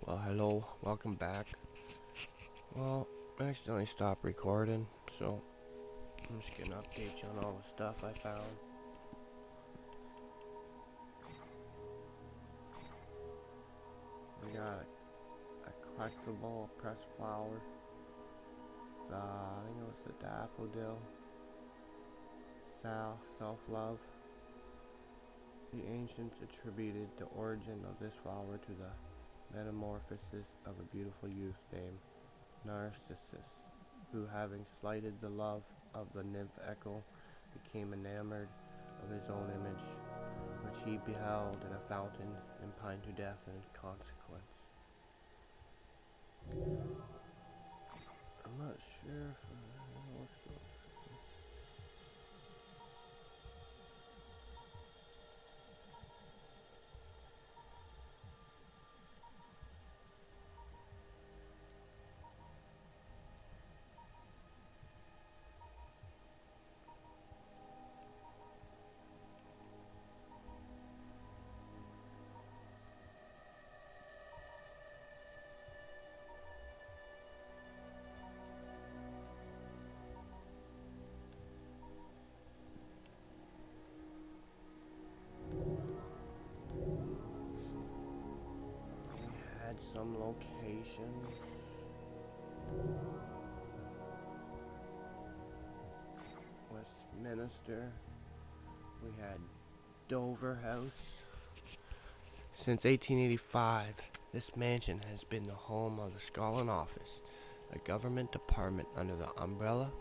Well, hello, welcome back. Well, I accidentally stopped recording, so I'm just gonna update you on all the stuff I found. We got a collectible pressed flower. I think it was the daffodil. Self-love. The ancients attributed the origin of this flower to the metamorphosis of a beautiful youth named Narcissus, who, having slighted the love of the nymph Echo, became enamored of his own image, which he beheld in a fountain, and pined to death in consequence. I'm not sure if let's go. We had some locations. Westminster. We had Dover House. Since 1885, this mansion has been the home of the Scotland Office, a government department under the umbrella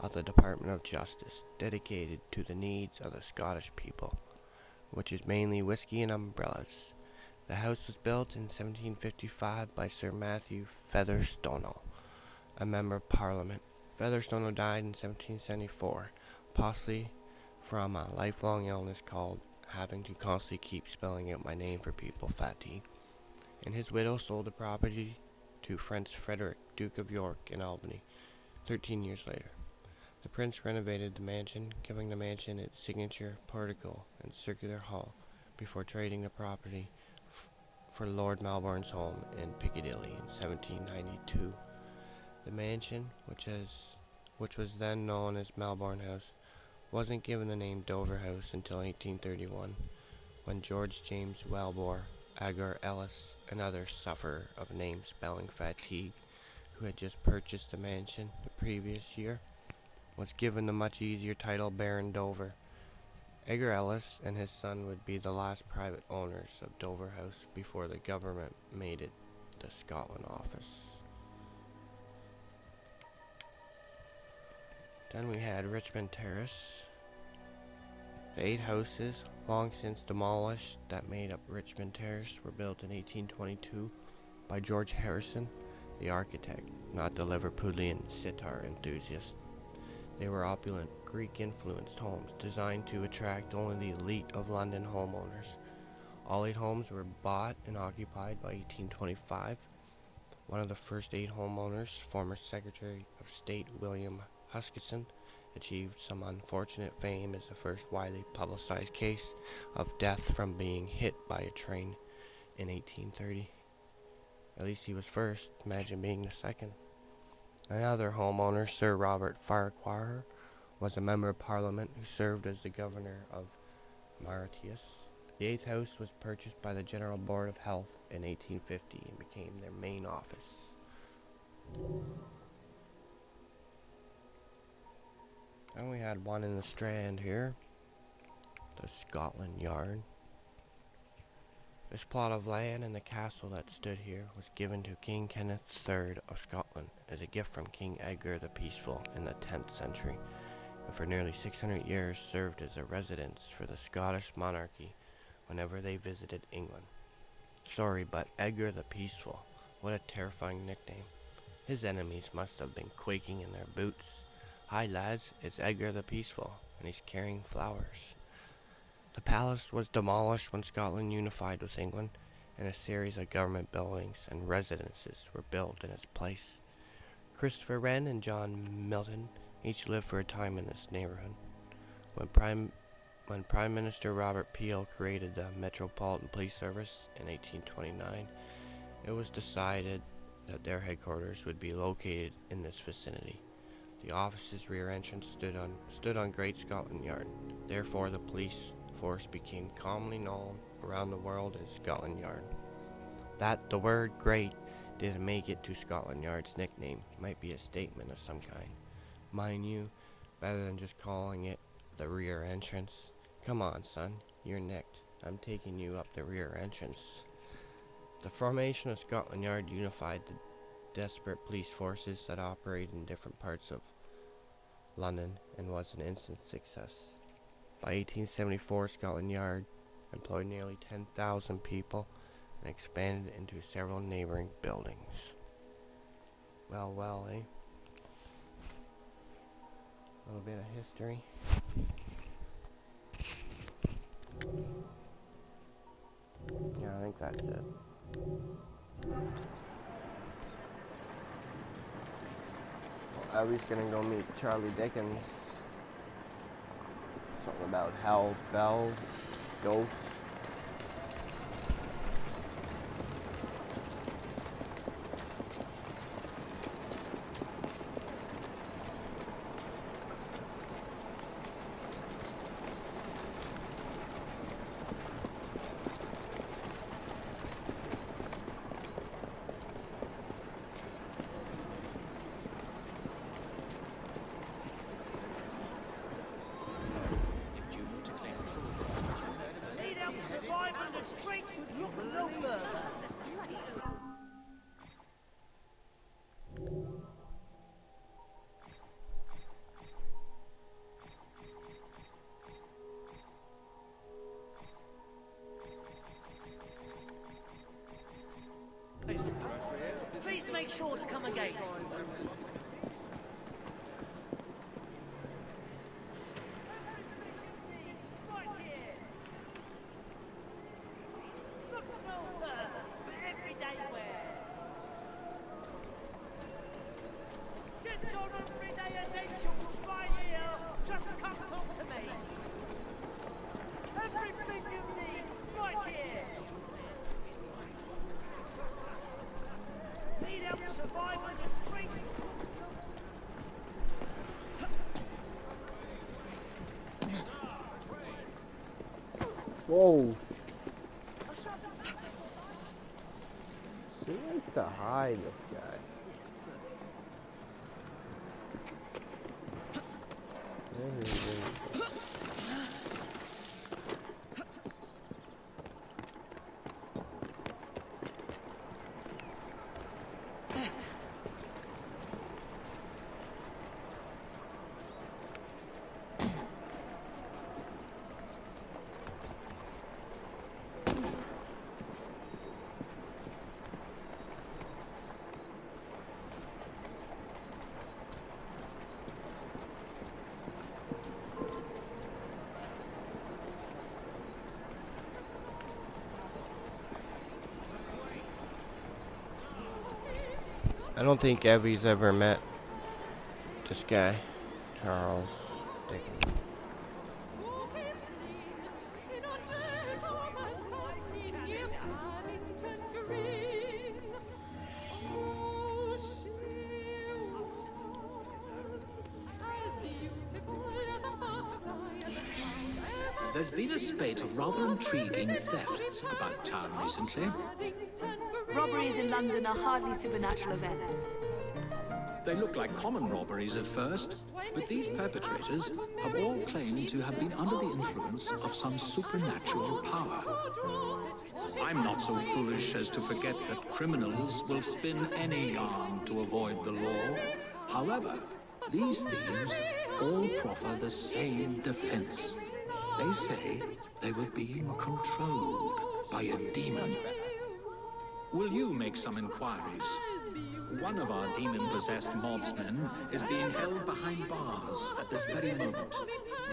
of the Department of Justice, dedicated to the needs of the Scottish people, which is mainly whiskey and umbrellas. The house was built in 1755 by Sir Matthew Featherstone, a member of Parliament. Featherstone died in 1774, possibly from a lifelong illness called having to constantly keep spelling out my name for people fatigue, and his widow sold the property to Prince Frederick, Duke of York, in Albany 13 years later. The prince renovated the mansion, giving the mansion its signature portico and circular hall, before trading the property for Lord Melbourne's home in Piccadilly in 1792. The mansion, which was then known as Melbourne House, wasn't given the name Dover House until 1831, when George James Welbore, Edgar Ellis, another sufferer of name-spelling fatigue, who had just purchased the mansion the previous year, was given the much easier title Baron Dover. Edgar Ellis and his son would be the last private owners of Dover House before the government made it the Scotland Office. Then we had Richmond Terrace. The 8 houses, long since demolished, that made up Richmond Terrace were built in 1822 by George Harrison, the architect, not the Liverpudlian sitar enthusiast. They were opulent, Greek-influenced homes designed to attract only the elite of London homeowners. All 8 homes were bought and occupied by 1825. One of the first 8 homeowners, former Secretary of State William Huskisson, achieved some unfortunate fame as the first widely publicized case of death from being hit by a train in 1830. At least he was first. Imagine being the second. Another homeowner, Sir Robert Farquhar, was a member of Parliament who served as the governor of Mauritius. The 8th house was purchased by the General Board of Health in 1850 and became their main office. And we had one in the Strand here, the Scotland Yard. This plot of land and the castle that stood here was given to King Kenneth III of Scotland as a gift from King Edgar the Peaceful in the 10th century, and for nearly 600 years served as a residence for the Scottish monarchy whenever they visited England. Sorry, but Edgar the Peaceful, what a terrifying nickname. His enemies must have been quaking in their boots. Hi lads, it's Edgar the Peaceful, and he's carrying flowers. The palace was demolished when Scotland unified with England, and a series of government buildings and residences were built in its place. Christopher Wren and John Milton each lived for a time in this neighborhood. When Prime Minister Robert Peel created the Metropolitan Police Service in 1829, it was decided that their headquarters would be located in this vicinity. The office's rear entrance stood on Great Scotland Yard. Therefore, the police force became commonly known around the world as Scotland Yard. That the word great didn't make it to Scotland Yard's nickname might be a statement of some kind. Mind you, better than just calling it the rear entrance. Come on, son, you're necked. I'm taking you up the rear entrance. The formation of Scotland Yard unified the desperate police forces that operated in different parts of London and was an instant success. By 1874, Scotland Yard employed nearly 10,000 people and expanded into several neighboring buildings. Well, eh? A little bit of history. Yeah, I think that's it. Well, Abby's gonna go meet Charlie Dickens. Something about hell, bells, ghosts. Survive on the streets, look no further. Please make sure to come again. Get your everyday essentials right here. Just come talk to me. Everything you need right here. Need help survive on the streets? Whoa. He likes to hide, this guy. I don't think Evie's ever met this guy, Charles Dickens. There's been a spate of rather intriguing thefts about town recently. Robberies in London are hardly supernatural events. They look like common robberies at first, but these perpetrators have all claimed to have been under the influence of some supernatural power. I'm not so foolish as to forget that criminals will spin any yarn to avoid the law. However, these thieves all proffer the same defense. They say they were being controlled by a demon. Will you make some inquiries? One of our demon-possessed mobsmen is being held behind bars at this very moment.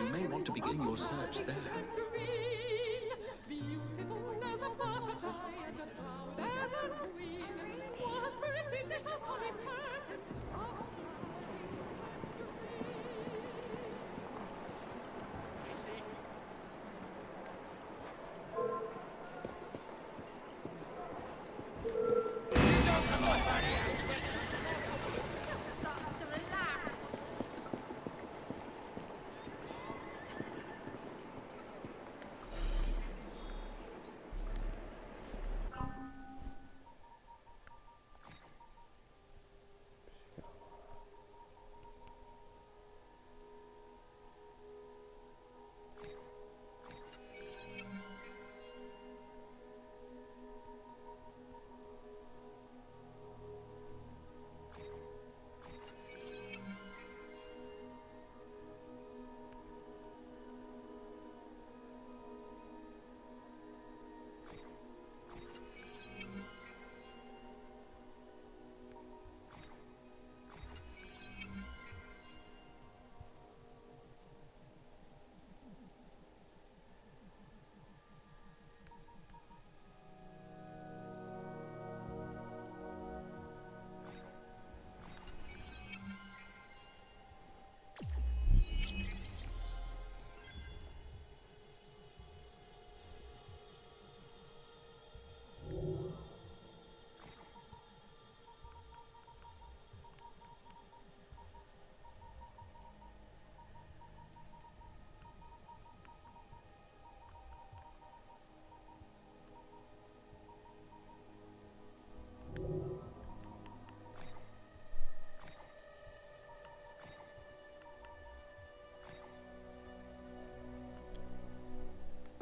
You may want to begin your search there.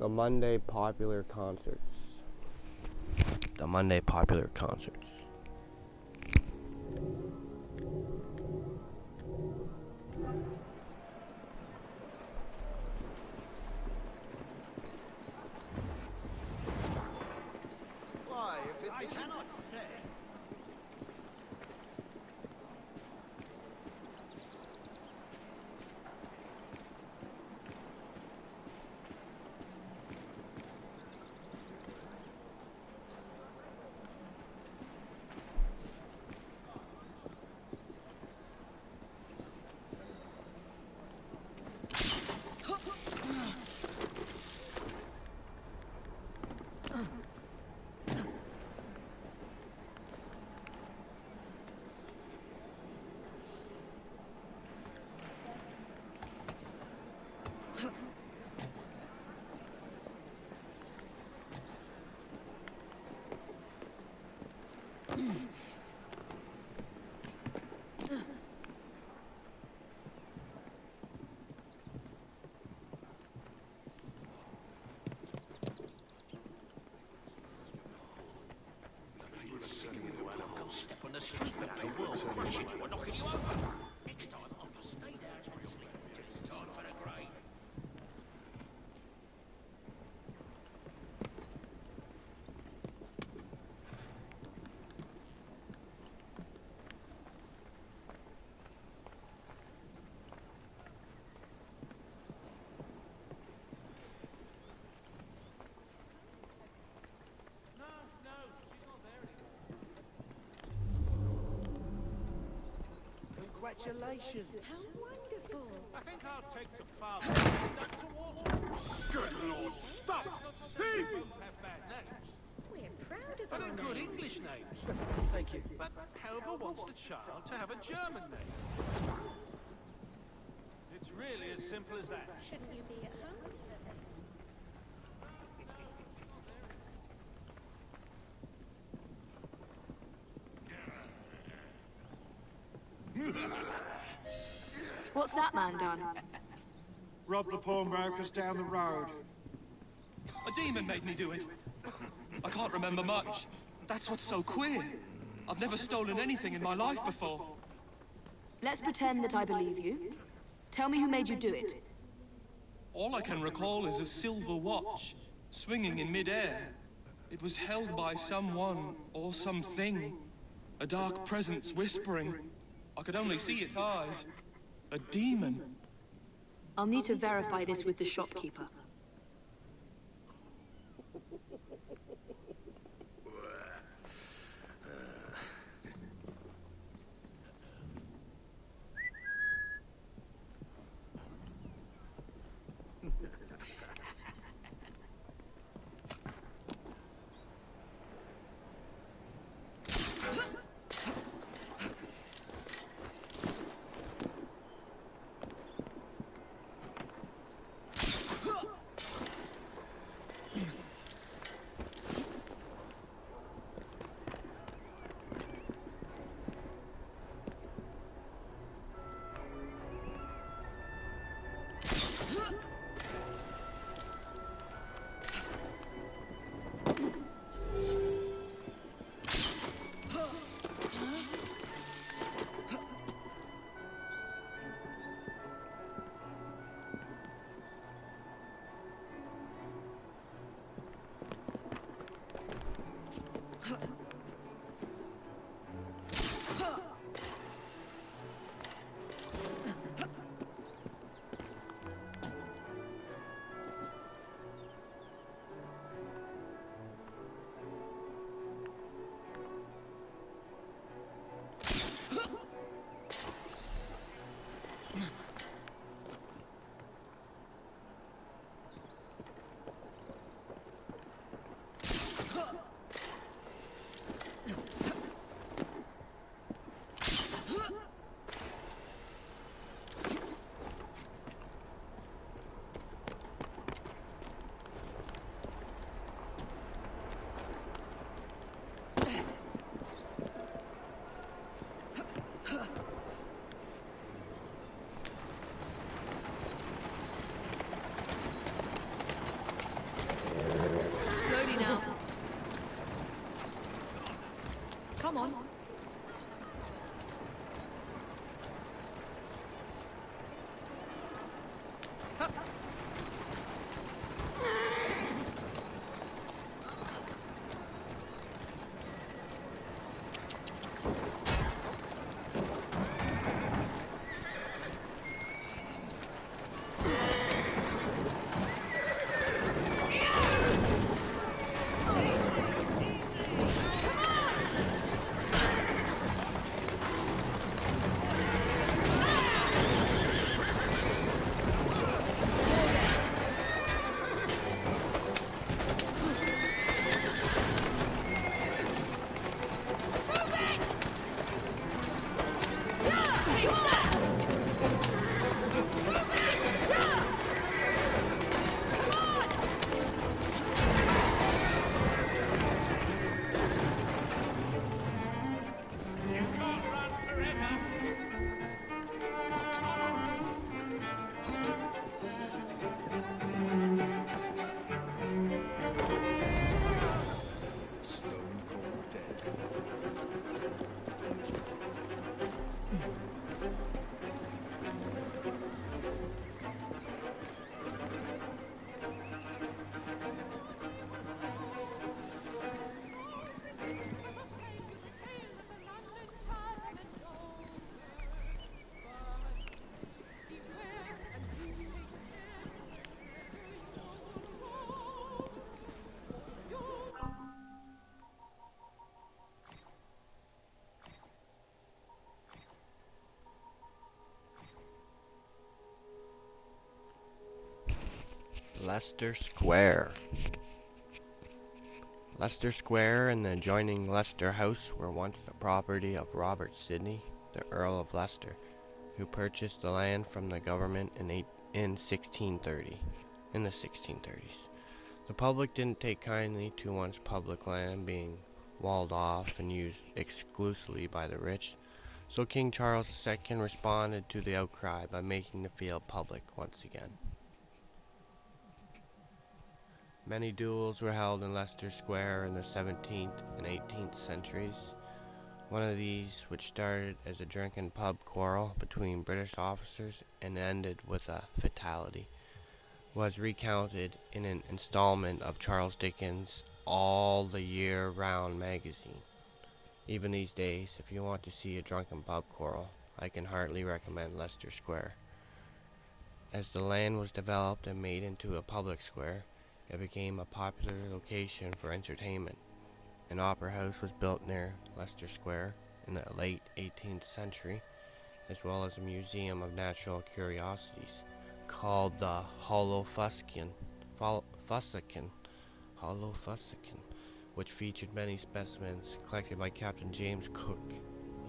The Monday popular concerts. The Monday popular concerts. Why, if it I isn't... cannot stay. Step on the street without a world crushing you or knocking you over. Next time, I'll just stay down and sleep till it's time for the grave. Congratulations. How wonderful! I think I'll take to Father and duck to water. Good Lord, stop! Steve! Both have bad names, We're proud of but our they're good names. English names. Thank you. But Helga wants the child to have a German name. It's really as simple as that. Shouldn't you be at home? What's that man done? Rob the pawnbrokers down the road. A demon made me do it. I can't remember much. That's what's so queer. I've never stolen anything in my life before. Let's pretend that I believe you. Tell me who made you do it. All I can recall is a silver watch, swinging in midair. It was held by someone or something. A dark presence whispering. I could only see its eyes. A demon. I'll need to verify this with the shopkeeper. Come on. Huh. Stone cold dead. Leicester Square. Leicester Square and the adjoining Leicester House were once the property of Robert Sidney, the Earl of Leicester, who purchased the land from the government in the 1630s. The public didn't take kindly to once public land being walled off and used exclusively by the rich, so King Charles II responded to the outcry by making the field public once again. Many duels were held in Leicester Square in the 17th and 18th centuries. One of these, which started as a drunken pub quarrel between British officers and ended with a fatality, was recounted in an installment of Charles Dickens' All the Year Round magazine. Even these days, if you want to see a drunken pub quarrel, I can heartily recommend Leicester Square. As the land was developed and made into a public square, it became a popular location for entertainment. An opera house was built near Leicester Square in the late 18th century, as well as a museum of natural curiosities called the Holofuscan, which featured many specimens collected by Captain James Cook,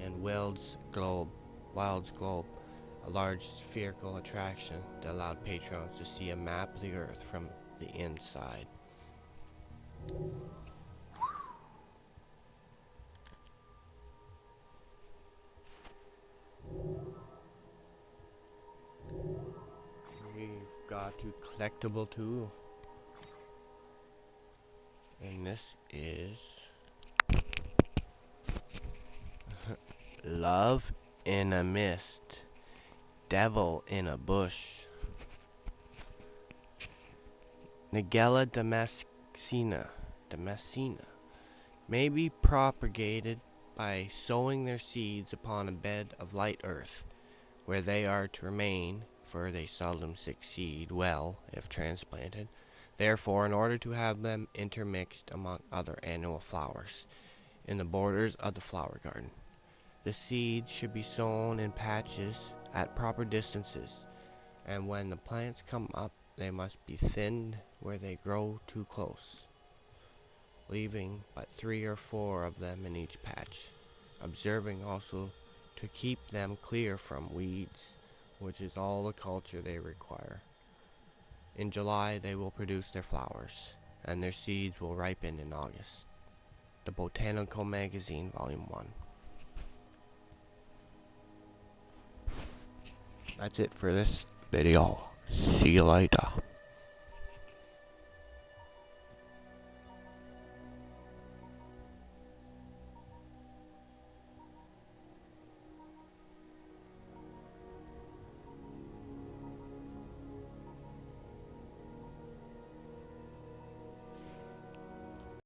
and Wild's Globe, a large spherical attraction that allowed patrons to see a map of the Earth from the inside. We've got to collectible too, and this is Love in a Mist, Devil in a Bush. Nigella damascena may be propagated by sowing their seeds upon a bed of light earth, where they are to remain, for they seldom succeed well if transplanted. Therefore, in order to have them intermixed among other annual flowers in the borders of the flower garden, the seeds should be sown in patches at proper distances, and when the plants come up, they must be thinned where they grow too close, leaving but 3 or 4 of them in each patch, observing also to keep them clear from weeds, which is all the culture they require. In July they will produce their flowers, and their seeds will ripen in August. The Botanical Magazine, Volume 1. That's it for this video. See you later.